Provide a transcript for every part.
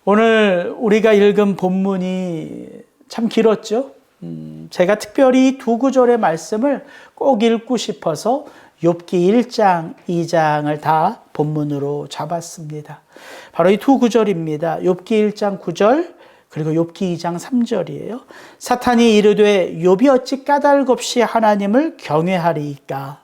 오늘 우리가 읽은 본문이 참 길었죠. 제가 특별히 두 구절의 말씀을 꼭 읽고 싶어서 욥기 1장, 2장을 다 본문으로 잡았습니다. 바로 이 두 구절입니다. 욥기 1장 9절 그리고 욥기 2장 3절이에요. 사탄이 이르되 욥이 어찌 까닭없이 하나님을 경외하리이까.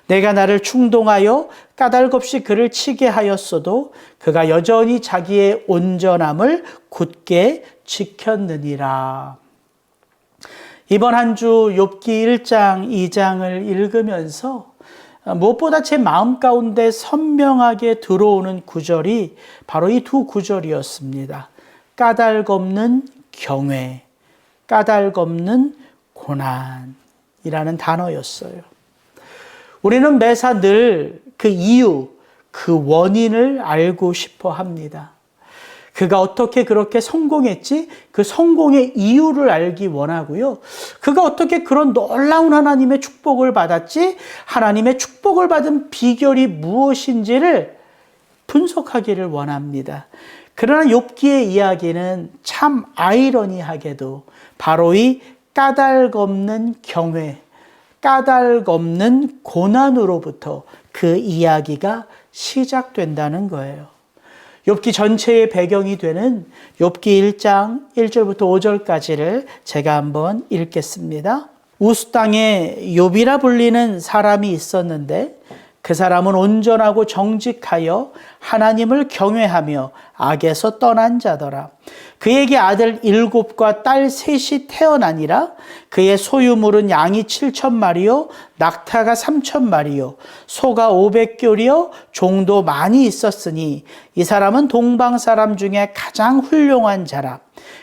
내가 나를 충동하여 까닭없이 그를 치게 하였어도 그가 여전히 자기의 온전함을 굳게 지켰느니라. 이번 한 주 욥기 1장, 2장을 읽으면서 무엇보다 제 마음 가운데 선명하게 들어오는 구절이 바로 이 두 구절이었습니다. 까닭없는 경외, 까닭없는 고난이라는 단어였어요. 우리는 매사 늘 그 이유, 그 원인을 알고 싶어 합니다. 그가 어떻게 그렇게 성공했지? 그 성공의 이유를 알기 원하고요. 그가 어떻게 그런 놀라운 하나님의 축복을 받았지? 하나님의 축복을 받은 비결이 무엇인지를 분석하기를 원합니다. 그러나 욥기의 이야기는 참 아이러니하게도 바로 이 까닭없는 경외, 까닭없는 고난으로부터 그 이야기가 시작된다는 거예요. 욥기 전체의 배경이 되는 욥기 1장 1절부터 5절까지를 제가 한번 읽겠습니다. 우스 땅에 욥이라 불리는 사람이 있었는데 그 사람은 온전하고 정직하여 하나님을 경외하며 악에서 떠난 자더라. 그에게 아들 7과 딸 3이 태어나니라. 그의 소유물은 양이 7,000마리요 낙타가 3,000마리요 소가 500Ɬ이요 종도 많이 있었으니 이 사람은 동방 사람 중에 가장 훌륭한 자라.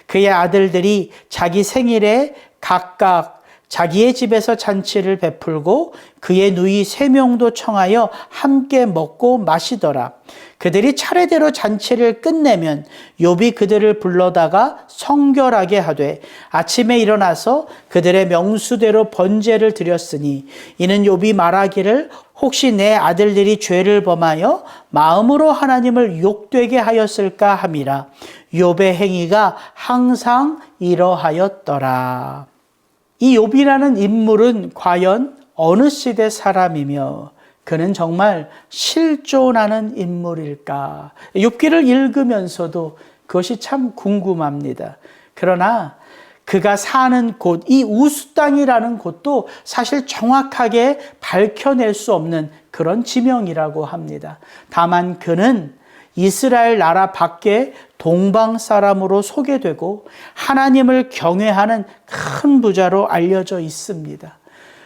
그의 아들들이 자기 생일에 각각 자기의 집에서 잔치를 베풀고 그의 누이 3명도 청하여 함께 먹고 마시더라. 그들이 차례대로 잔치를 끝내면 욥이 그들을 불러다가 성결하게 하되 아침에 일어나서 그들의 명수대로 번제를 드렸으니 이는 욥이 말하기를 혹시 내 아들들이 죄를 범하여 마음으로 하나님을 욕되게 하였을까 함이라. 욥의 행위가 항상 이러하였더라. 이 욥이라는 인물은 과연 어느 시대 사람이며 그는 정말 실존하는 인물일까? 욥기를 읽으면서도 그것이 참 궁금합니다. 그러나 그가 사는 곳, 이 우스 땅이라는 곳도 사실 정확하게 밝혀낼 수 없는 그런 지명이라고 합니다. 다만 그는 이스라엘 나라 밖에 동방 사람으로 소개되고 하나님을 경외하는 큰 부자로 알려져 있습니다.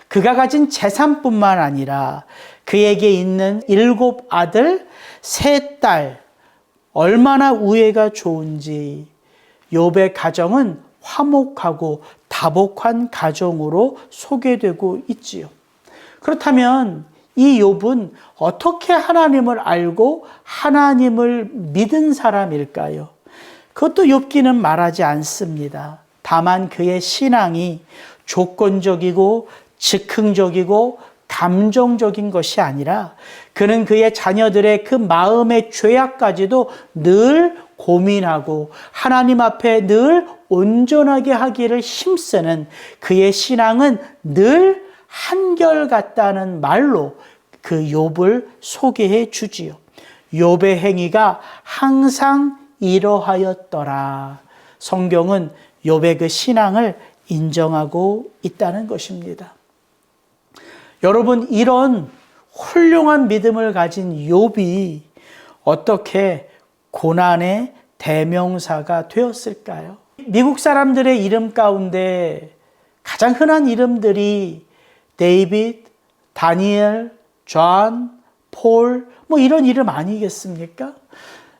그가 가진 재산뿐만 아니라 그에게 있는 7 아들, 3 딸, 얼마나 우애가 좋은지 욥의 가정은 화목하고 다복한 가정으로 소개되고 있지요. 그렇다면 이 욥은 어떻게 하나님을 알고 하나님을 믿은 사람일까요? 그것도 욥기는 말하지 않습니다. 다만 그의 신앙이 조건적이고 즉흥적이고 감정적인 것이 아니라 그는 그의 자녀들의 그 마음의 죄악까지도 늘 고민하고 하나님 앞에 늘 온전하게 하기를 힘쓰는 그의 신앙은 늘 한결같다는 말로 그 욥을 소개해 주지요. 욥의 행위가 항상 이러하였더라. 성경은 욥의 그 신앙을 인정하고 있다는 것입니다. 여러분, 이런 훌륭한 믿음을 가진 욥이 어떻게 고난의 대명사가 되었을까요? 미국 사람들의 이름 가운데 가장 흔한 이름들이 데이빗, 다니엘, 존, 폴, 이런 이름 아니겠습니까?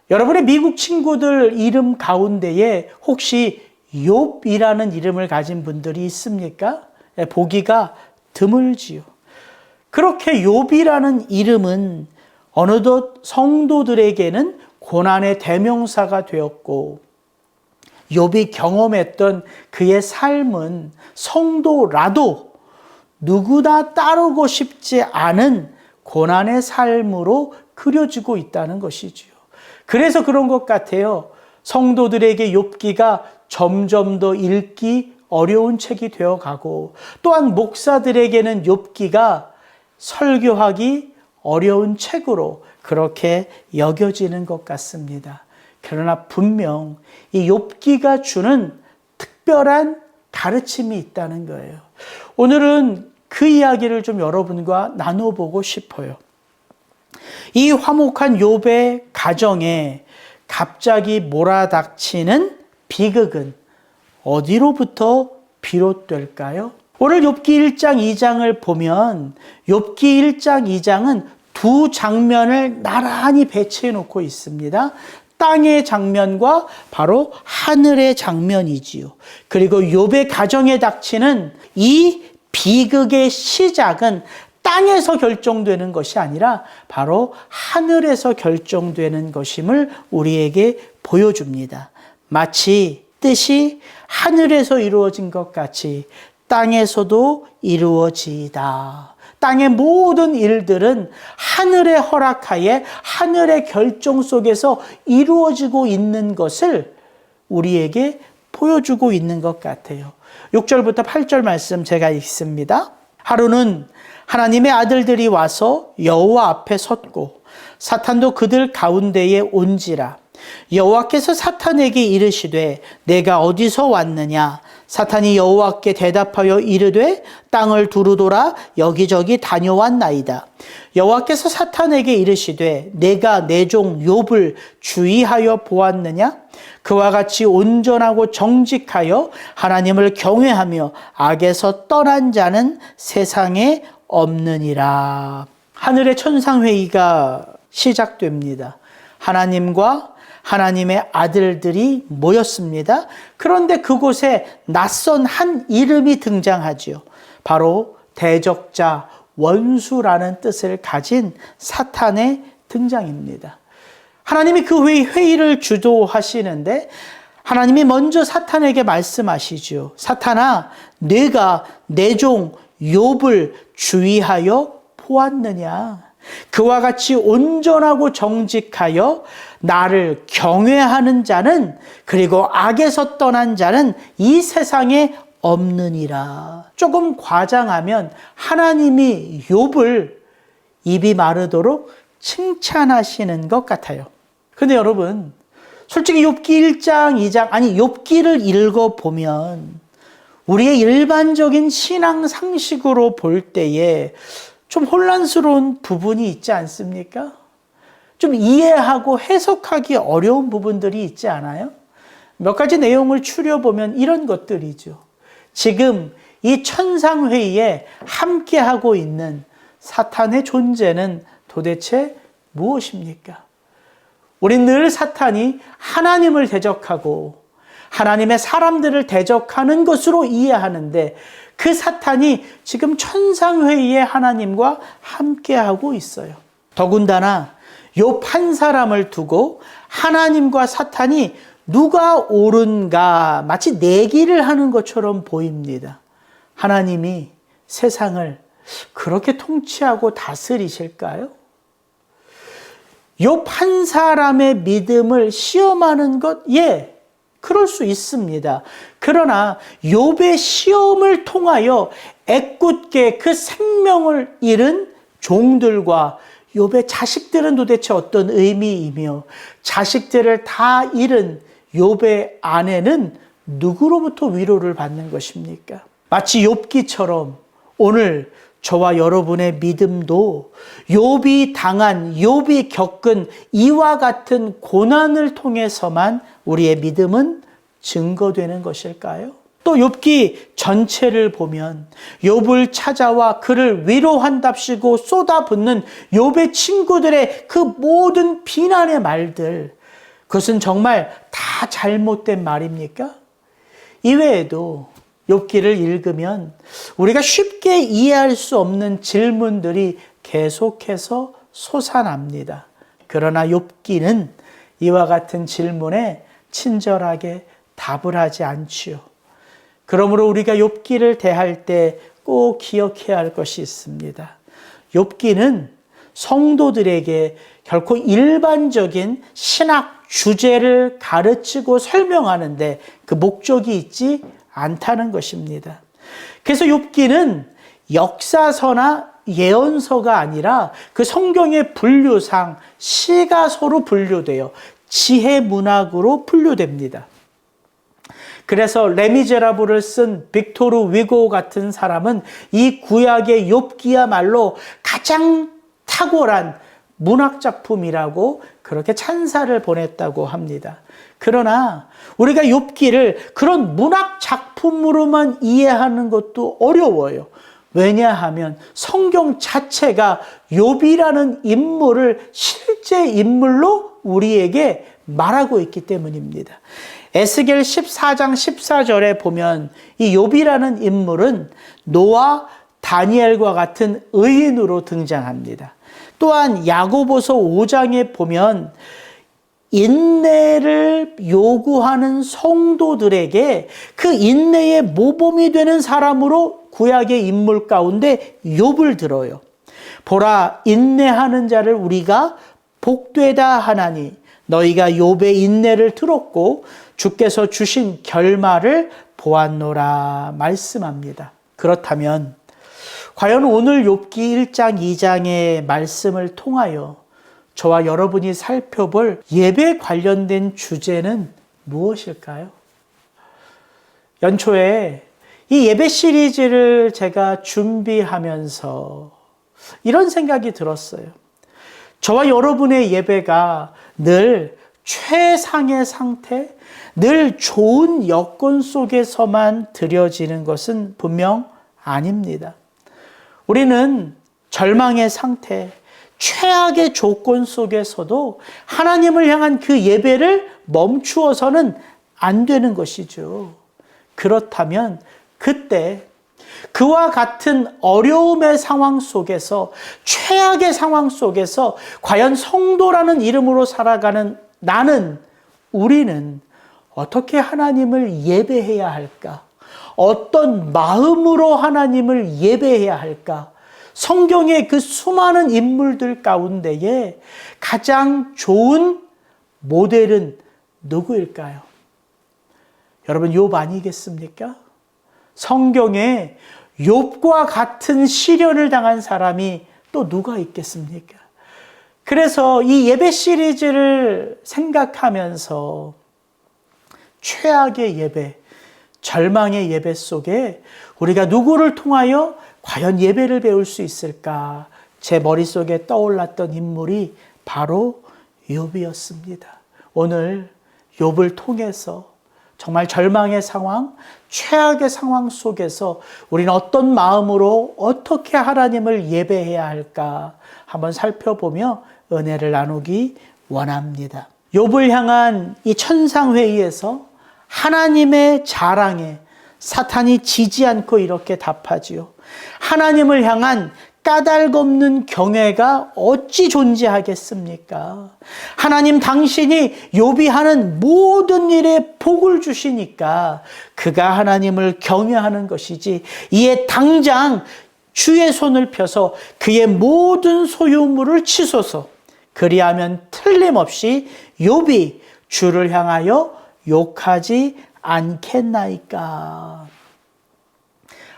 여러분의 미국 친구들 이름 가운데에 혹시 욥이라는 이름을 가진 분들이 있습니까? 보기가 드물지요. 그렇게 욥이라는 이름은 어느덧 성도들에게는 고난의 대명사가 되었고 욥이 경험했던 그의 삶은 성도라도 누구나 따르고 싶지 않은 고난의 삶으로 그려지고 있다는 것이지요. 그래서 그런 것 같아요. 성도들에게 욥기가 점점 더 읽기 어려운 책이 되어가고, 또한 목사들에게는 욥기가 설교하기 어려운 책으로 그렇게 여겨지는 것 같습니다. 그러나 분명 이 욥기가 주는 특별한 가르침이 있다는 거예요. 오늘은 그 이야기를 좀 여러분과 나눠보고 싶어요. 이 화목한 욥의 가정에 갑자기 몰아닥치는 비극은 어디로부터 비롯될까요? 오늘 욥기 1장 2장을 보면 욥기 1장 2장은 두 장면을 나란히 배치해 놓고 있습니다. 땅의 장면과 바로 하늘의 장면이지요. 그리고 욥의 가정에 닥치는 이 비극의 시작은 땅에서 결정되는 것이 아니라 바로 하늘에서 결정되는 것임을 우리에게 보여줍니다. 마치 뜻이 하늘에서 이루어진 것 같이 땅에서도 이루어지이다. 땅의 모든 일들은 하늘의 허락하에 하늘의 결정 속에서 이루어지고 있는 것을 우리에게 보여주고 있는 것 같아요. 6절부터 8절 말씀 제가 읽습니다. 하루는 하나님의 아들들이 와서 여호와 앞에 섰고 사탄도 그들 가운데에 온지라. 여호와께서 사탄에게 이르시되 내가 어디서 왔느냐? 사탄이 여호와께 대답하여 이르되 땅을 두루돌아 여기저기 다녀왔나이다. 여호와께서 사탄에게 이르시되 내가 내 종 욥을 주의하여 보았느냐? 그와 같이 온전하고 정직하여 하나님을 경외하며 악에서 떠난 자는 세상에 없느니라. 하늘의 천상회의가 시작됩니다. 하나님과 하나님의 아들들이 모였습니다. 그런데 그곳에 낯선 한 이름이 등장하지요. 바로 대적자, 원수라는 뜻을 가진 사탄의 등장입니다. 하나님이 그 회의를 주도하시는데 하나님이 먼저 사탄에게 말씀하시죠. 사탄아, 내가 내 종 욥을 주의하여 보았느냐? 그와 같이 온전하고 정직하여 나를 경외하는 자는, 그리고 악에서 떠난 자는 이 세상에 없느니라. 조금 과장하면 하나님이 욥을 입이 마르도록 칭찬하시는 것 같아요. 근데 여러분, 솔직히 욥기 1장, 2장, 아니 욥기를 읽어보면 우리의 일반적인 신앙 상식으로 볼 때에 좀 혼란스러운 부분이 있지 않습니까? 좀 이해하고 해석하기 어려운 부분들이 있지 않아요? 몇 가지 내용을 추려보면 이런 것들이죠. 지금 이 천상회의에 함께하고 있는 사탄의 존재는 도대체 무엇입니까? 우린 늘 사탄이 하나님을 대적하고 하나님의 사람들을 대적하는 것으로 이해하는데 그 사탄이 지금 천상회의에 하나님과 함께하고 있어요. 더군다나 욥 한 사람을 두고 하나님과 사탄이 누가 옳은가 마치 내기를 하는 것처럼 보입니다. 하나님이 세상을 그렇게 통치하고 다스리실까요? 욥 한 사람의 믿음을 시험하는 것, 그럴 수 있습니다. 그러나 욥의 시험을 통하여 애꿎게 그 생명을 잃은 종들과 욥의 자식들은 도대체 어떤 의미이며, 자식들을 다 잃은 욥의 아내는 누구로부터 위로를 받는 것입니까? 마치 욥기처럼 오늘 저와 여러분의 믿음도 욥이 당한, 욥이 겪은 이와 같은 고난을 통해서만 우리의 믿음은 증거되는 것일까요? 또 욥기 전체를 보면 욥을 찾아와 그를 위로한답시고 쏟아붓는 욥의 친구들의 그 모든 비난의 말들, 그것은 정말 다 잘못된 말입니까? 이외에도 욥기를 읽으면 우리가 쉽게 이해할 수 없는 질문들이 계속해서 솟아납니다. 그러나 욥기는 이와 같은 질문에 친절하게 답을 하지 않지요. 그러므로 우리가 욥기를 대할 때 꼭 기억해야 할 것이 있습니다. 욥기는 성도들에게 결코 일반적인 신학 주제를 가르치고 설명하는데 그 목적이 있지 않다는 것입니다. 그래서 욥기는 역사서나 예언서가 아니라 그 성경의 분류상 시가서로 분류되어 지혜 문학으로 분류됩니다. 그래서 레미제라블을 쓴 빅토르 위고 같은 사람은 이 구약의 욥기야말로 가장 탁월한 문학작품이라고 그렇게 찬사를 보냈다고 합니다. 그러나 우리가 욥기를 그런 문학작품으로만 이해하는 것도 어려워요. 왜냐하면 성경 자체가 욥이라는 인물을 실제 인물로 우리에게 말하고 있기 때문입니다. 에스겔 14장 14절에 보면 이 욥이라는 인물은 노아, 다니엘과 같은 의인으로 등장합니다. 또한 야고보서 5장에 보면 인내를 요구하는 성도들에게 그 인내의 모범이 되는 사람으로 구약의 인물 가운데 욥을 들어요. 보라, 인내하는 자를 우리가 복되다 하나니 너희가 욥의 인내를 들었고 주께서 주신 결말을 보았노라 말씀합니다. 그렇다면 과연 오늘 욥기 1장 2장의 말씀을 통하여 저와 여러분이 살펴볼 예배 관련된 주제는 무엇일까요? 연초에 이 예배 시리즈를 제가 준비하면서 이런 생각이 들었어요. 저와 여러분의 예배가 늘 최상의 상태, 늘 좋은 여건 속에서만 드려지는 것은 분명 아닙니다. 우리는 절망의 상태, 최악의 조건 속에서도 하나님을 향한 그 예배를 멈추어서는 안 되는 것이죠. 그렇다면 그때 그와 같은 어려움의 상황 속에서, 최악의 상황 속에서 과연 성도라는 이름으로 살아가는 나는, 우리는 어떻게 하나님을 예배해야 할까? 어떤 마음으로 하나님을 예배해야 할까? 성경의 그 수많은 인물들 가운데에 가장 좋은 모델은 누구일까요? 여러분, 욥 아니겠습니까? 성경에 욥과 같은 시련을 당한 사람이 또 누가 있겠습니까? 그래서 이 예배 시리즈를 생각하면서 최악의 예배, 절망의 예배 속에 우리가 누구를 통하여 과연 예배를 배울 수 있을까? 제 머릿속에 떠올랐던 인물이 바로 욥이었습니다. 오늘 욥을 통해서 정말 절망의 상황, 최악의 상황 속에서 우리는 어떤 마음으로 어떻게 하나님을 예배해야 할까 한번 살펴보며 은혜를 나누기 원합니다. 욥을 향한 이 천상회의에서 하나님의 자랑에 사탄이 지지 않고 이렇게 답하지요. 하나님을 향한 까닭없는 경외가 어찌 존재하겠습니까? 하나님 당신이 욥이 하는 모든 일에 복을 주시니까 그가 하나님을 경외하는 것이지, 이에 당장 주의 손을 펴서 그의 모든 소유물을 치소서. 그리하면 틀림없이 욥이 주를 향하여 욕하지 않겠나이까.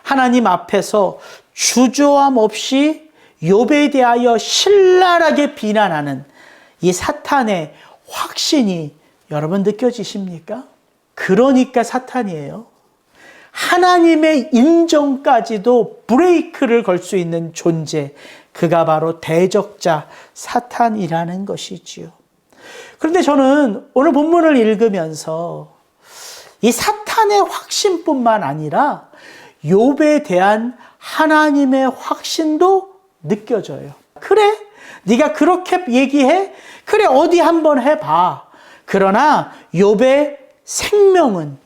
하나님 앞에서 주저함 없이 욥에 대하여 신랄하게 비난하는 이 사탄의 확신이 여러분 느껴지십니까? 그러니까 사탄이에요. 하나님의 인정까지도 브레이크를 걸 수 있는 존재, 그가 바로 대적자 사탄이라는 것이지요. 그런데 저는 오늘 본문을 읽으면서 이 사탄의 확신뿐만 아니라 욥에 대한 하나님의 확신도 느껴져요. 그래, 네가 그렇게 얘기해? 그래, 어디 한번 해봐. 그러나 욥의 생명은,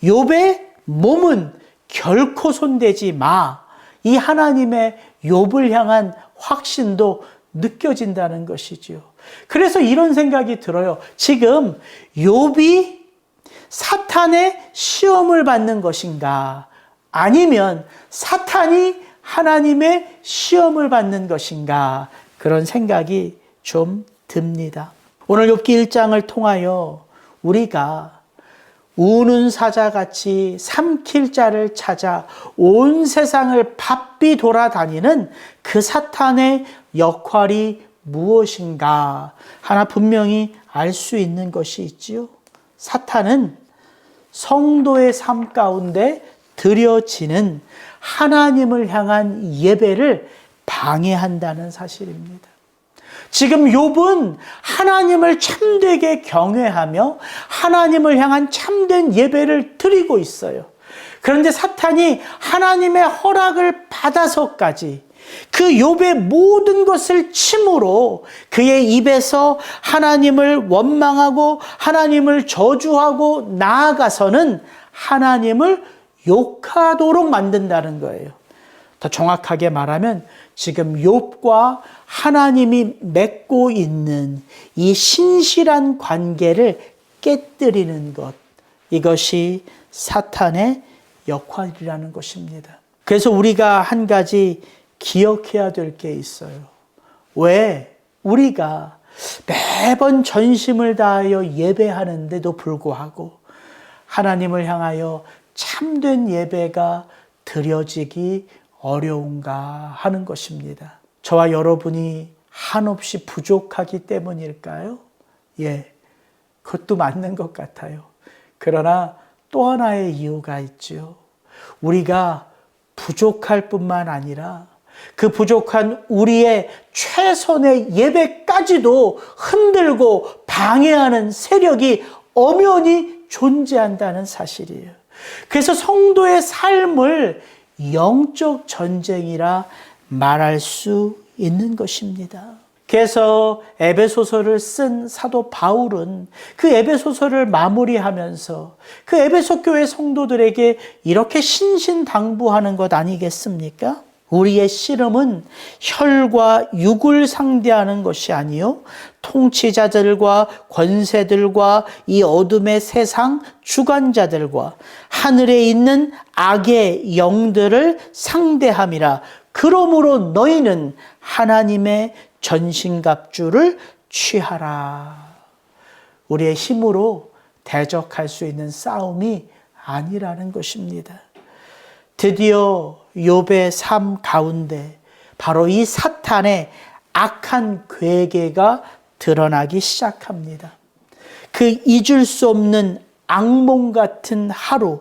욥의 몸은 결코 손대지 마. 이 하나님의 욥을 향한 확신도 느껴진다는 것이지요. 그래서 이런 생각이 들어요. 지금 욥이 사탄의 시험을 받는 것인가? 아니면 사탄이 하나님의 시험을 받는 것인가? 그런 생각이 좀 듭니다. 오늘 욥기 1장을 통하여 우리가 우는 사자같이 삼킬 자를 찾아 온 세상을 바삐 돌아다니는 그 사탄의 역할이 무엇인가 하나 분명히 알 수 있는 것이 있지요. 사탄은 성도의 삶 가운데 드려지는 하나님을 향한 예배를 방해한다는 사실입니다. 지금 욥은 하나님을 참되게 경외하며 하나님을 향한 참된 예배를 드리고 있어요. 그런데 사탄이 하나님의 허락을 받아서까지 그 욥의 모든 것을 침으로 그의 입에서 하나님을 원망하고 하나님을 저주하고 나아가서는 하나님을 욕하도록 만든다는 거예요. 더 정확하게 말하면 지금 욥과 하나님이 맺고 있는 이 신실한 관계를 깨뜨리는 것, 이것이 사탄의 역할이라는 것입니다. 그래서 우리가 한 가지 기억해야 될 게 있어요. 왜 우리가 매번 전심을 다하여 예배하는데도 불구하고 하나님을 향하여 참된 예배가 드려지기 어려운가 하는 것입니다. 저와 여러분이 한없이 부족하기 때문일까요? 예, 그것도 맞는 것 같아요. 그러나 또 하나의 이유가 있죠. 우리가 부족할 뿐만 아니라 그 부족한 우리의 최선의 예배까지도 흔들고 방해하는 세력이 엄연히 존재한다는 사실이에요. 그래서 성도의 삶을 영적 전쟁이라 말할 수 있는 것입니다. 그래서 에베소서를 쓴 사도 바울은 그 에베소서를 마무리하면서 그 에베소 교회 성도들에게 이렇게 신신당부하는 것 아니겠습니까? 우리의 씨름은 혈과 육을 상대하는 것이 아니요 통치자들과 권세들과 이 어둠의 세상 주관자들과 하늘에 있는 악의 영들을 상대함이라. 그러므로 너희는 하나님의 전신갑주를 취하라. 우리의 힘으로 대적할 수 있는 싸움이 아니라는 것입니다. 드디어 욥의 삶 가운데 바로 이 사탄의 악한 괴계가 드러나기 시작합니다. 그 잊을 수 없는 악몽 같은 하루,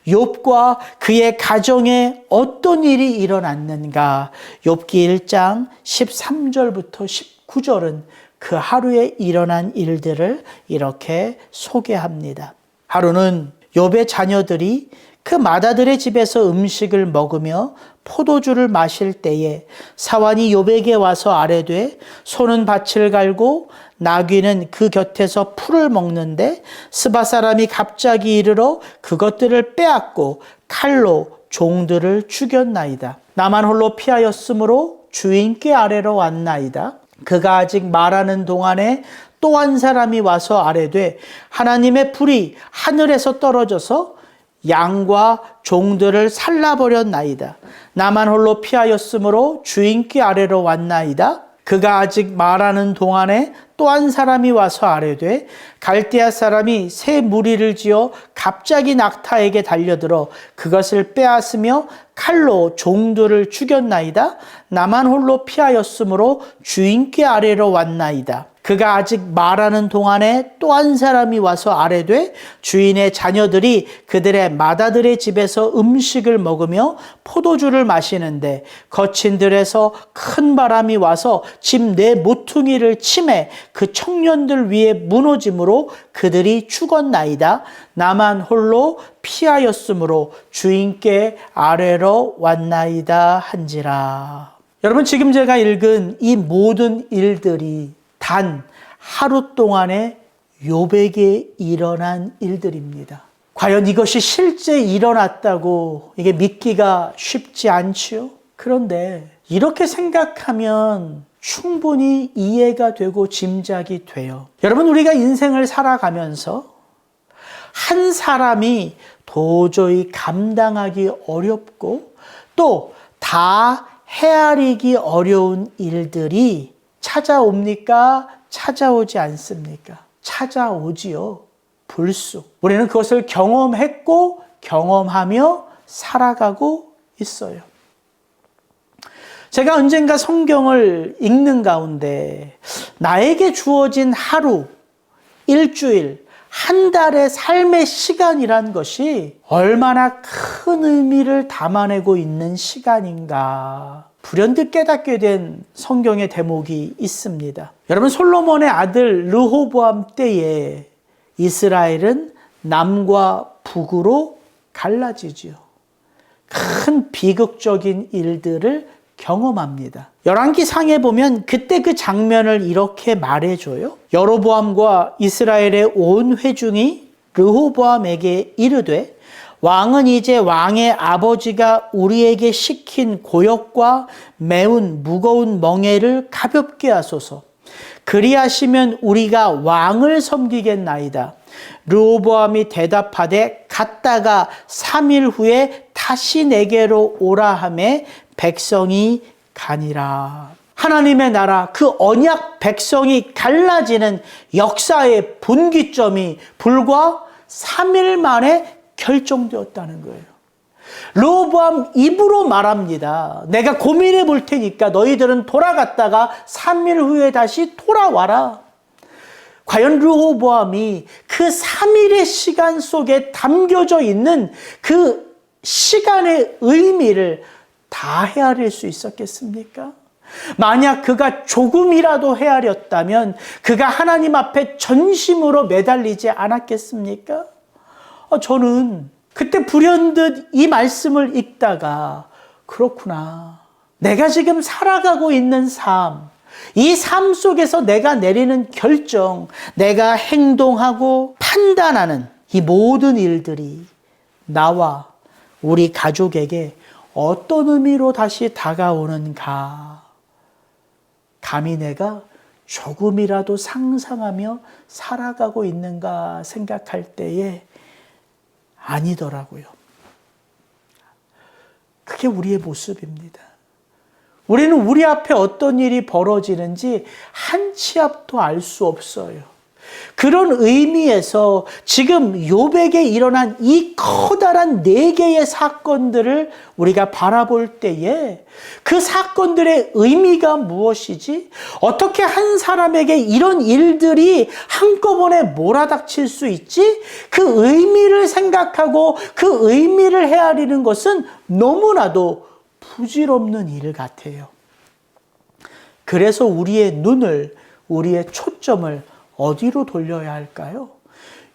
욥과 그의 가정에 어떤 일이 일어났는가? 욥기 1장 13절부터 19절은 그 하루에 일어난 일들을 이렇게 소개합니다. 하루는 욥의 자녀들이 그 맏아들의 집에서 음식을 먹으며 포도주를 마실 때에 사환이 욥에게 와서 아뢰되 소는 밭을 갈고 나귀는 그 곁에서 풀을 먹는데 스바 사람이 갑자기 이르러 그것들을 빼앗고 칼로 종들을 죽였나이다. 나만 홀로 피하였으므로 주인께 아래로 왔나이다. 그가 아직 말하는 동안에 또 한 사람이 와서 아뢰되 하나님의 불이 하늘에서 떨어져서 양과 종들을 살라버렸나이다. 나만 홀로 피하였으므로 주인께 아래로 왔나이다. 그가 아직 말하는 동안에 또 한 사람이 와서 아뢰되 갈대아 사람이 새 무리를 지어 갑자기 낙타에게 달려들어 그것을 빼앗으며 칼로 종들을 죽였나이다. 나만 홀로 피하였으므로 주인께 아래로 왔나이다. 그가 아직 말하는 동안에 또 한 사람이 와서 아뢰되 주인의 자녀들이 그들의 맏아들의 집에서 음식을 먹으며 포도주를 마시는데 거친 들에서 큰 바람이 와서 집 내 모퉁이를 치매 그 청년들 위에 무너짐으로 그들이 죽었나이다. 나만 홀로 피하였으므로 주인께 아래로 왔나이다 한지라. 여러분, 지금 제가 읽은 이 모든 일들이 단 하루 동안에 욥에게 일어난 일들입니다. 과연 이것이 실제 일어났다고 이게 믿기가 쉽지 않지요? 그런데 이렇게 생각하면 충분히 이해가 되고 짐작이 돼요. 여러분, 우리가 인생을 살아가면서 한 사람이 도저히 감당하기 어렵고 또 다 헤아리기 어려운 일들이 찾아옵니까? 찾아오지 않습니까? 찾아오지요. 불쑥. 우리는 그것을 경험했고 경험하며 살아가고 있어요. 제가 언젠가 성경을 읽는 가운데 나에게 주어진 하루, 일주일, 한 달의 삶의 시간이란 것이 얼마나 큰 의미를 담아내고 있는 시간인가 불현듯 깨닫게 된 성경의 대목이 있습니다. 여러분, 솔로몬의 아들 르호보암 때에 이스라엘은 남과 북으로 갈라지지요. 큰 비극적인 일들을 경험합니다. 열왕기상에 보면 그때 그 장면을 이렇게 말해줘요. 여로보암과 이스라엘의 온 회중이 르호보암에게 이르되 왕은 이제 왕의 아버지가 우리에게 시킨 고역과 매운 무거운 멍에를 가볍게 하소서. 그리하시면 우리가 왕을 섬기겠나이다. 르호보암이 대답하되 갔다가 3일 후에 다시 내게로 오라 하매 백성이 가니라. 하나님의 나라, 그 언약 백성이 갈라지는 역사의 분기점이 불과 3일 만에 결정되었다는 거예요. 르호보암 입으로 말합니다. 내가 고민해 볼 테니까 너희들은 돌아갔다가 3일 후에 다시 돌아와라. 과연 르호보암이 그 3일의 시간 속에 담겨져 있는 그 시간의 의미를 다 헤아릴 수 있었겠습니까? 만약 그가 조금이라도 헤아렸다면 그가 하나님 앞에 전심으로 매달리지 않았겠습니까? 저는 그때 불현듯 이 말씀을 읽다가 그렇구나. 내가 지금 살아가고 있는 삶, 이 삶 속에서 내가 내리는 결정, 내가 행동하고 판단하는 이 모든 일들이 나와 우리 가족에게 어떤 의미로 다시 다가오는가. 감히 내가 조금이라도 상상하며 살아가고 있는가 생각할 때에 아니더라고요. 그게 우리의 모습입니다. 우리는 우리 앞에 어떤 일이 벌어지는지 한 치 앞도 알 수 없어요. 그런 의미에서 지금 욥에게 일어난 이 커다란 4개의 사건들을 우리가 바라볼 때에 그 사건들의 의미가 무엇이지? 어떻게 한 사람에게 이런 일들이 한꺼번에 몰아닥칠 수 있지? 그 의미를 생각하고 그 의미를 헤아리는 것은 너무나도 부질없는 일 같아요. 그래서 우리의 눈을, 우리의 초점을 어디로 돌려야 할까요?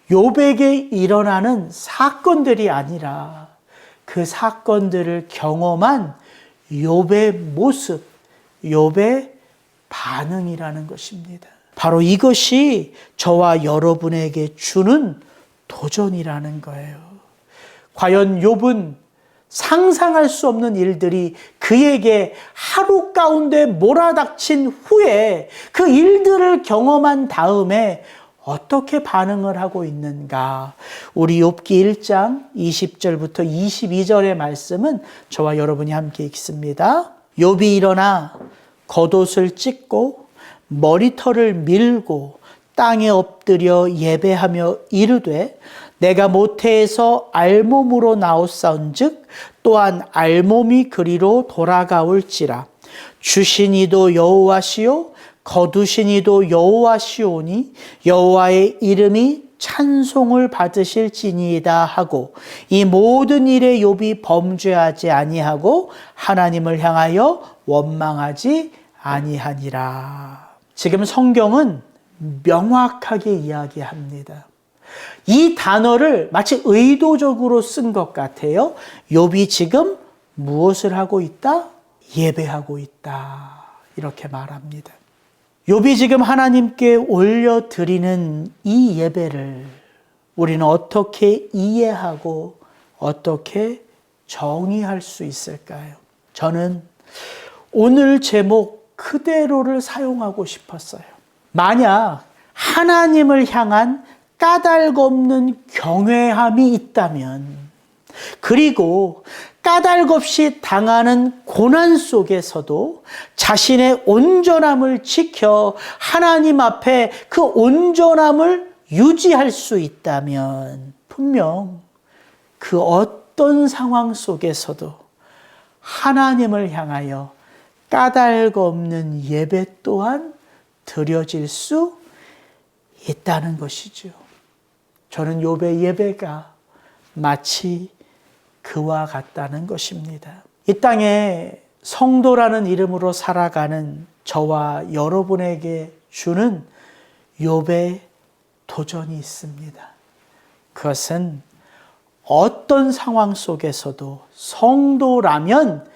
욥에게 일어나는 사건들이 아니라 그 사건들을 경험한 욥의 모습, 욥의 반응이라는 것입니다. 바로 이것이 저와 여러분에게 주는 도전이라는 거예요. 과연 욥은 상상할 수 없는 일들이 그에게 하루 가운데 몰아닥친 후에 그 일들을 경험한 다음에 어떻게 반응을 하고 있는가? 우리 욥기 1장 20절부터 22절의 말씀은 저와 여러분이 함께 읽습니다. 욥이 일어나 겉옷을 찢고 머리털을 밀고 땅에 엎드려 예배하며 이르되 내가 모태에서 알몸으로 나옵사온즉 또한 알몸이 그리로 돌아가올지라. 주신 이도 여호와시요 거두신 이도 여호와시오니 여호와의 이름이 찬송을 받으실지니이다 하고 이 모든 일에 욥이 범죄하지 아니하고 하나님을 향하여 원망하지 아니하니라. 지금 성경은 명확하게 이야기합니다. 이 단어를 마치 의도적으로 쓴 것 같아요. 욥이 지금 무엇을 하고 있다? 예배하고 있다. 이렇게 말합니다. 욥이 지금 하나님께 올려드리는 이 예배를 우리는 어떻게 이해하고 어떻게 정의할 수 있을까요? 저는 오늘 제목 그대로를 사용하고 싶었어요. 만약 하나님을 향한 까닭 없는 경외함이 있다면, 그리고 까닭없이 당하는 고난 속에서도 자신의 온전함을 지켜 하나님 앞에 그 온전함을 유지할 수 있다면 분명 그 어떤 상황 속에서도 하나님을 향하여 까닭 없는 예배 또한 드려질 수 있다는 것이죠. 저는 욥의 예배가 마치 그와 같다는 것입니다. 이 땅에 성도라는 이름으로 살아가는 저와 여러분에게 주는 욥의 도전이 있습니다. 그것은 어떤 상황 속에서도 성도라면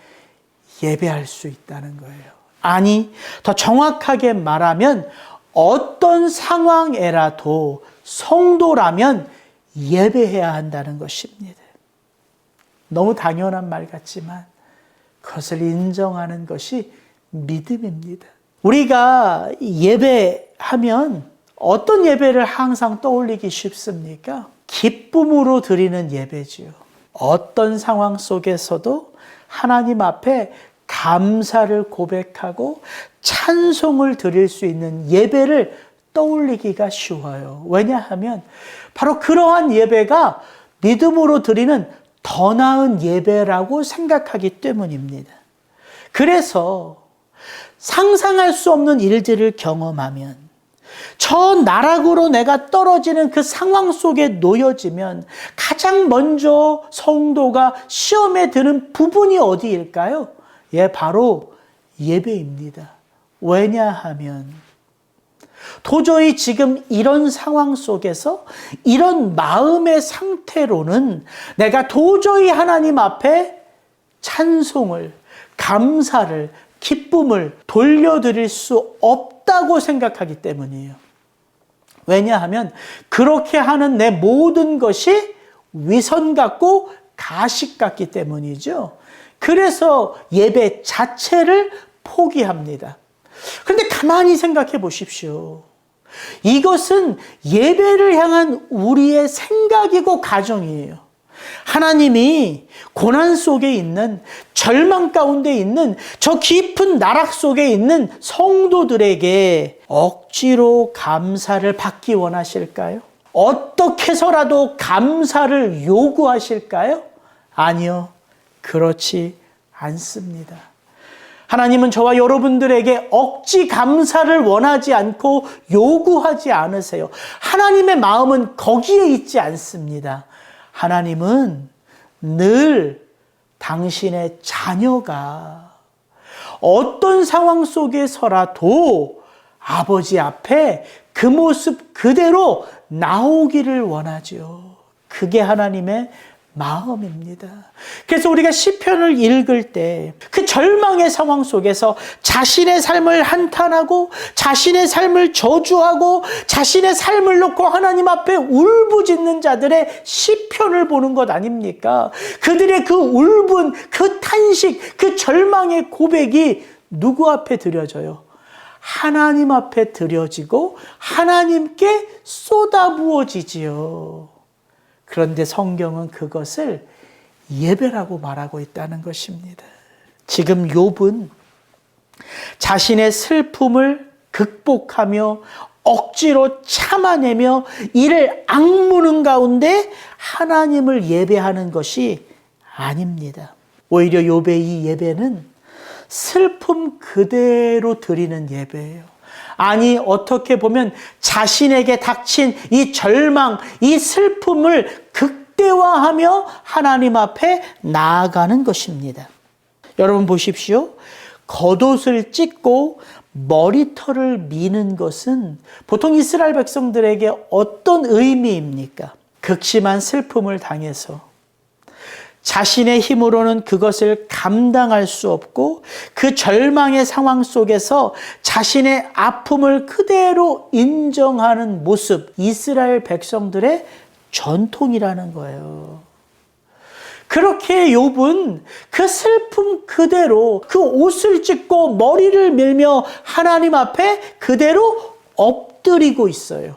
예배할 수 있다는 거예요. 아니, 더 정확하게 말하면 어떤 상황에라도 성도라면 예배해야 한다는 것입니다. 너무 당연한 말 같지만 그것을 인정하는 것이 믿음입니다. 우리가 예배하면 어떤 예배를 항상 떠올리기 쉽습니까? 기쁨으로 드리는 예배지요. 어떤 상황 속에서도 하나님 앞에 감사를 고백하고 찬송을 드릴 수 있는 예배를 떠올리기가 쉬워요. 왜냐하면 바로 그러한 예배가 믿음으로 드리는 더 나은 예배라고 생각하기 때문입니다. 그래서 상상할 수 없는 일들을 경험하면, 저 나락으로 내가 떨어지는 그 상황 속에 놓여지면 가장 먼저 성도가 시험에 드는 부분이 어디일까요? 바로 예배입니다. 왜냐하면 도저히 지금 이런 상황 속에서 이런 마음의 상태로는 내가 도저히 하나님 앞에 찬송을, 감사를, 기쁨을 돌려드릴 수 없다고 생각하기 때문이에요. 왜냐하면 그렇게 하는 내 모든 것이 위선 같고 가식 같기 때문이죠. 그래서 예배 자체를 포기합니다. 그런데 가만히 생각해 보십시오. 이것은 예배를 향한 우리의 생각이고 가정이에요. 하나님이 고난 속에 있는, 절망 가운데 있는, 저 깊은 나락 속에 있는 성도들에게 억지로 감사를 받기 원하실까요? 어떻게 해서라도 감사를 요구하실까요? 아니요, 그렇지 않습니다. 하나님은 저와 여러분들에게 억지 감사를 원하지 않고 요구하지 않으세요. 하나님의 마음은 거기에 있지 않습니다. 하나님은 늘 당신의 자녀가 어떤 상황 속에서라도 아버지 앞에 그 모습 그대로 나오기를 원하죠. 그게 하나님의 마음입니다. 그래서 우리가 시편을 읽을 때 그 절망의 상황 속에서 자신의 삶을 한탄하고 자신의 삶을 저주하고 자신의 삶을 놓고 하나님 앞에 울부짖는 자들의 시편을 보는 것 아닙니까? 그들의 그 울분, 그 탄식, 그 절망의 고백이 누구 앞에 드려져요? 하나님 앞에 드려지고 하나님께 쏟아부어지지요. 그런데 성경은 그것을 예배라고 말하고 있다는 것입니다. 지금 욥은 자신의 슬픔을 극복하며 억지로 참아내며 이를 악무는 가운데 하나님을 예배하는 것이 아닙니다. 오히려 욥의 이 예배는 슬픔 그대로 드리는 예배예요. 아니, 어떻게 보면 자신에게 닥친 이 절망, 이 슬픔을 극대화하며 하나님 앞에 나아가는 것입니다. 여러분 보십시오. 겉옷을 찢고 머리털을 미는 것은 보통 이스라엘 백성들에게 어떤 의미입니까? 극심한 슬픔을 당해서 자신의 힘으로는 그것을 감당할 수 없고 그 절망의 상황 속에서 자신의 아픔을 그대로 인정하는 모습, 이스라엘 백성들의 전통이라는 거예요. 그렇게 욥은 그 슬픔 그대로 그 옷을 찢고 머리를 밀며 하나님 앞에 그대로 엎드리고 있어요.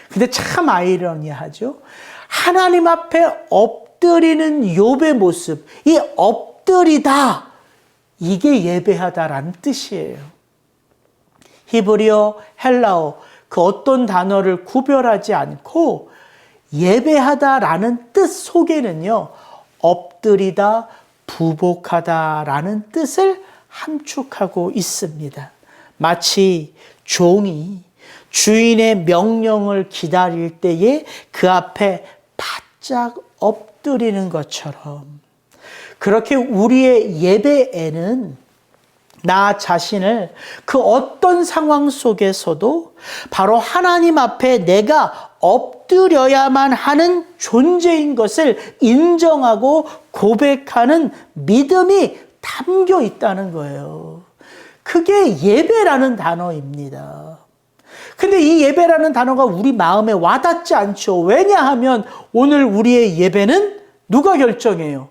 근데 참 아이러니하죠. 하나님 앞에 엎드리고 엎드리는 욥의 모습, 이 엎드리다, 이게 예배하다라는 뜻이에요. 히브리어, 헬라어 그 어떤 단어를 구별하지 않고 예배하다라는 뜻 속에는요, 엎드리다, 부복하다라는 뜻을 함축하고 있습니다. 마치 종이 주인의 명령을 기다릴 때에 그 앞에 바짝 엎드리는 것처럼, 그렇게 우리의 예배에는 나 자신을 그 어떤 상황 속에서도 바로 하나님 앞에 내가 엎드려야만 하는 존재인 것을 인정하고 고백하는 믿음이 담겨 있다는 거예요. 그게 예배라는 단어입니다. 근데 이 예배라는 단어가 우리 마음에 와닿지 않죠. 왜냐하면 오늘 우리의 예배는 누가 결정해요?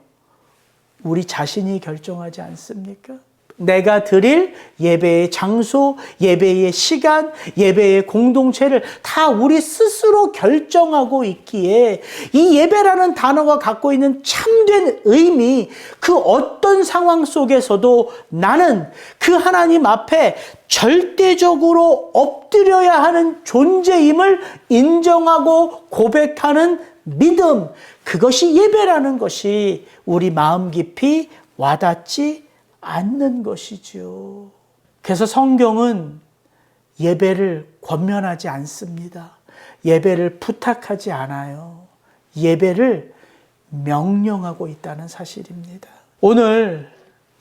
우리 자신이 결정하지 않습니까? 내가 드릴 예배의 장소, 예배의 시간, 예배의 공동체를 다 우리 스스로 결정하고 있기에 이 예배라는 단어가 갖고 있는 참된 의미, 그 어떤 상황 속에서도 나는 그 하나님 앞에 절대적으로 엎드려야 하는 존재임을 인정하고 고백하는 믿음, 그것이 예배라는 것이 우리 마음 깊이 와닿지 않는 것이죠. 그래서 성경은 예배를 권면하지 않습니다. 예배를 부탁하지 않아요. 예배를 명령하고 있다는 사실입니다. 오늘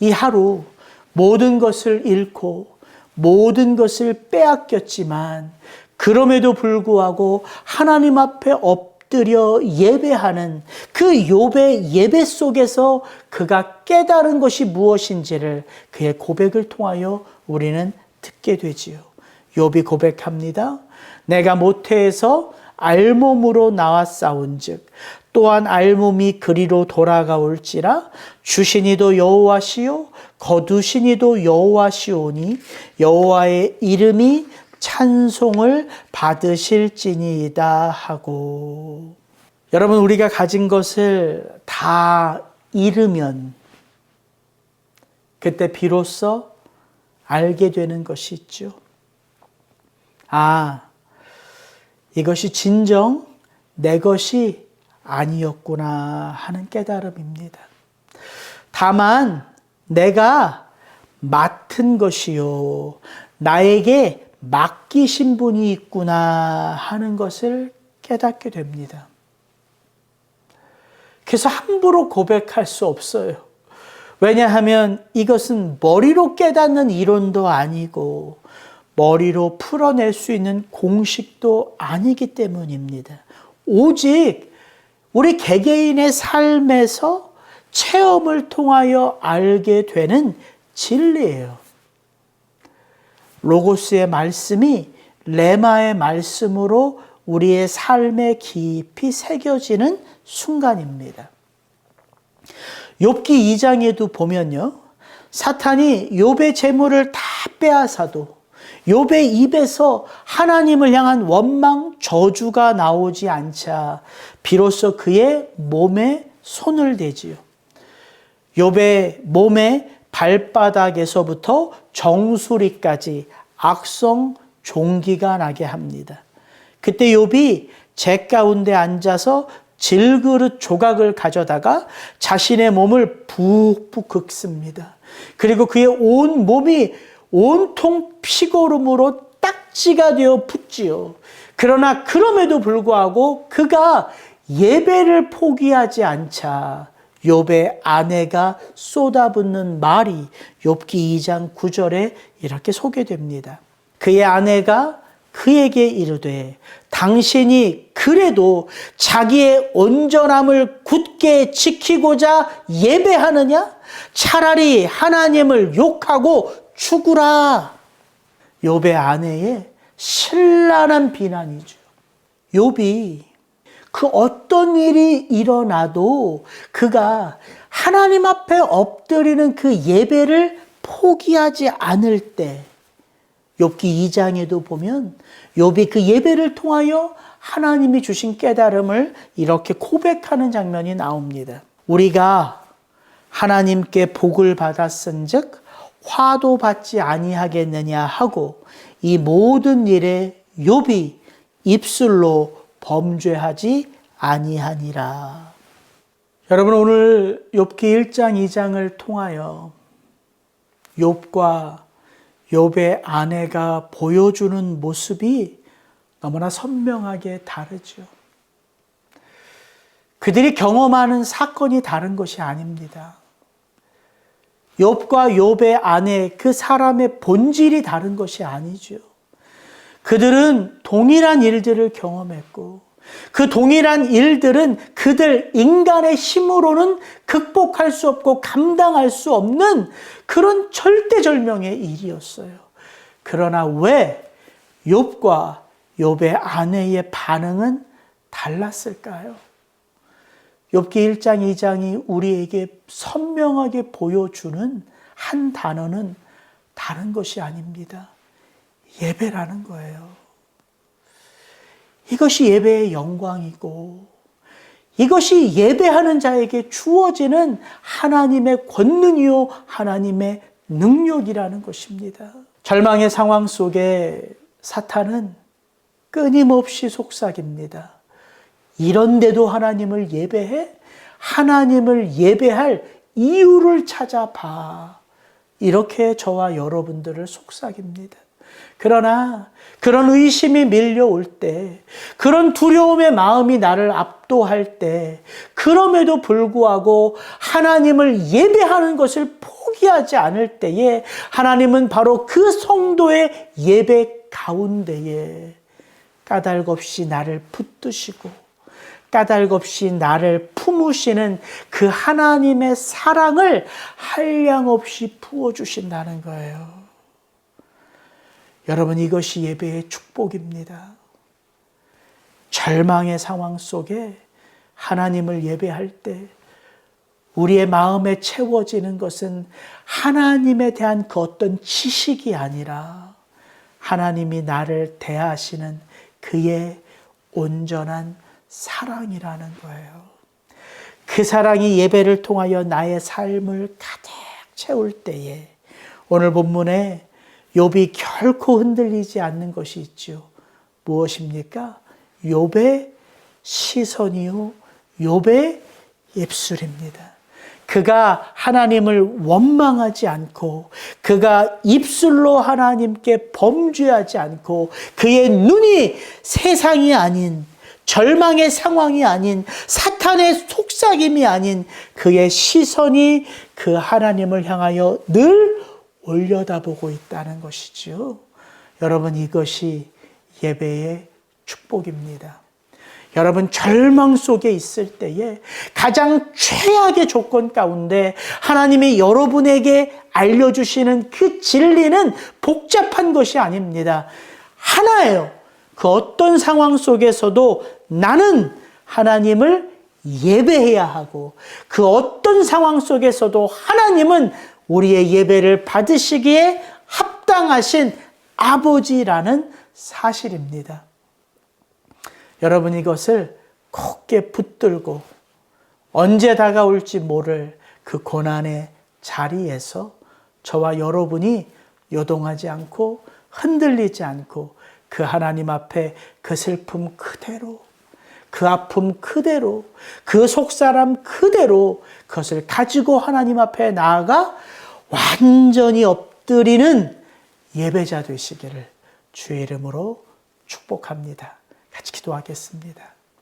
이 하루 모든 것을 잃고 모든 것을 빼앗겼지만 그럼에도 불구하고 하나님 앞에 엎드려 예배하는 그 욥의 예배 속에서 그가 깨달은 것이 무엇인지를 그의 고백을 통하여 우리는 듣게 되지요. 욥이 고백합니다. 내가 모태에서 알몸으로 나왔사온즉 또한 알몸이 그리로 돌아가올지라 주시니도 여호와시요 거두시니도 여호와시오니 여호와의 이름이 찬송을 받으실지니이다 하고. 여러분, 우리가 가진 것을 다 잃으면 그때 비로소 알게 되는 것이 있죠. 아, 이것이 진정 내 것이 아니었구나 하는 깨달음입니다. 다만 내가 맡은 것이요, 나에게 맡기신 분이 있구나 하는 것을 깨닫게 됩니다. 그래서 함부로 고백할 수 없어요. 왜냐하면 이것은 머리로 깨닫는 이론도 아니고 머리로 풀어낼 수 있는 공식도 아니기 때문입니다. 오직 우리 개개인의 삶에서 체험을 통하여 알게 되는 진리예요. 로고스의 말씀이 레마의 말씀으로 우리의 삶에 깊이 새겨지는 순간입니다. 욥기 2장에도 보면요, 사탄이 욥의 재물을 다 빼앗아도 욥의 입에서 하나님을 향한 원망, 저주가 나오지 않자 비로소 그의 몸에 손을 대지요. 욥의 몸에 발바닥에서부터 정수리까지 악성 종기가 나게 합니다. 그때 욥이 재 가운데 앉아서 질그릇 조각을 가져다가 자신의 몸을 푹푹 긁습니다. 그리고 그의 온 몸이 온통 피고름으로 딱지가 되어 붙지요. 그러나 그럼에도 불구하고 그가 예배를 포기하지 않자 욥의 아내가 쏟아붓는 말이 욥기 2장 9절에 이렇게 소개됩니다. 그의 아내가 그에게 이르되 당신이 그래도 자기의 온전함을 굳게 지키고자 예배하느냐? 차라리 하나님을 욕하고 죽으라. 욥의 아내의 신랄한 비난이죠. 욥이 그 어떤 일이 일어나도 그가 하나님 앞에 엎드리는 그 예배를 포기하지 않을 때, 욥기 2장에도 보면 욥이 그 예배를 통하여 하나님이 주신 깨달음을 이렇게 고백하는 장면이 나옵니다. 우리가 하나님께 복을 받았은즉 화도 받지 아니하겠느냐 하고 이 모든 일에 욥이 입술로 범죄하지 아니하니라. 여러분, 오늘 욥기 1장 2장을 통하여 욥과 욥의 아내가 보여주는 모습이 너무나 선명하게 다르죠. 그들이 경험하는 사건이 다른 것이 아닙니다. 욥과 욥의 아내, 그 사람의 본질이 다른 것이 아니죠. 그들은 동일한 일들을 경험했고 그 동일한 일들은 그들 인간의 힘으로는 극복할 수 없고 감당할 수 없는 그런 절대절명의 일이었어요. 그러나 왜 욥과 욥의 아내의 반응은 달랐을까요? 욥기 1장 2장이 우리에게 선명하게 보여주는 한 단어는 다른 것이 아닙니다. 예배라는 거예요. 이것이 예배의 영광이고 이것이 예배하는 자에게 주어지는 하나님의 권능이요 하나님의 능력이라는 것입니다. 절망의 상황 속에 사탄은 끊임없이 속삭입니다. 이런데도 하나님을 예배해? 하나님을 예배할 이유를 찾아봐. 이렇게 저와 여러분들을 속삭입니다. 그러나 그런 의심이 밀려올 때, 그런 두려움의 마음이 나를 압도할 때, 그럼에도 불구하고 하나님을 예배하는 것을 포기하지 않을 때에 하나님은 바로 그 성도의 예배 가운데에 까닭없이 나를 붙드시고 까닭없이 나를 품으시는 그 하나님의 사랑을 한량없이 부어주신다는 거예요. 여러분, 이것이 예배의 축복입니다. 절망의 상황 속에 하나님을 예배할 때 우리의 마음에 채워지는 것은 하나님에 대한 그 어떤 지식이 아니라 하나님이 나를 대하시는 그의 온전한 사랑이라는 거예요. 그 사랑이 예배를 통하여 나의 삶을 가득 채울 때에 오늘 본문에 욥이 결코 흔들리지 않는 것이 있죠. 무엇입니까? 욥의 시선이요, 욥의 입술입니다. 그가 하나님을 원망하지 않고 그가 입술로 하나님께 범죄하지 않고 그의 눈이 세상이 아닌 절망의 상황이 아닌 사탄의 속삭임이 아닌 그의 시선이 그 하나님을 향하여 늘 올려다보고 있다는 것이죠. 여러분, 이것이 예배의 축복입니다. 여러분, 절망 속에 있을 때에 가장 최악의 조건 가운데 하나님이 여러분에게 알려주시는 그 진리는 복잡한 것이 아닙니다. 하나예요. 그 어떤 상황 속에서도 나는 하나님을 예배해야 하고 그 어떤 상황 속에서도 하나님은 우리의 예배를 받으시기에 합당하신 아버지라는 사실입니다. 여러분, 이것을 굳게 붙들고 언제 다가올지 모를 그 고난의 자리에서 저와 여러분이 요동하지 않고 흔들리지 않고 그 하나님 앞에 그 슬픔 그대로, 그 아픔 그대로, 그 속사람 그대로 그것을 가지고 하나님 앞에 나아가 완전히 엎드리는 예배자 되시기를 주의 이름으로 축복합니다. 같이 기도하겠습니다.